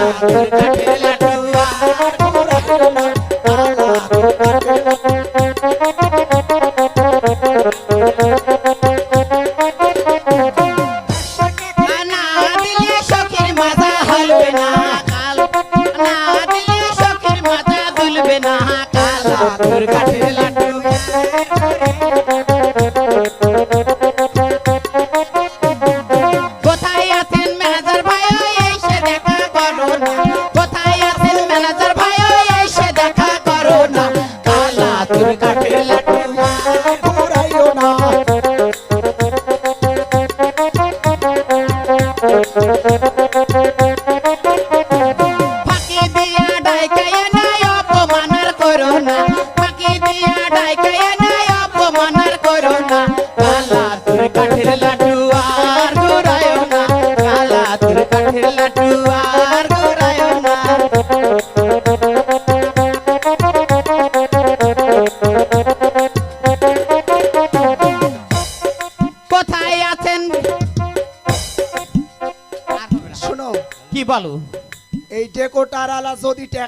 তোর কাঠের লাড্ডু আর ঘুরাইও না কালা তোর কাঠের না দিলে সখীর মাথা হলবে না কাল না দিলে সখীর মাথা দুলবে না কালা তোর কাঠের লাড্ডু কোথায় আছেন ম্যানেজার ভাই এসে দেখা করো না কোথায় আছেন ম্যানেজার ভাই এসে দেখা করো না কালা তোর কাঠের লাড্ডু আর ঘুরাইও না ফাঁকি দিয়া ডাইকায় নাই অপমানার করো না ফাঁকি দিয়া ডাইকায় নাই অপমানার করো না কালা তোর কাঠের লাড্ডু আর ঘুরাইও না কালা তোর কাঠের লাড্ডু আর ঘুরাইও না কোথায় আছেন শোনো কি বলো এই ডেকোটার আলা যদি ট্যাক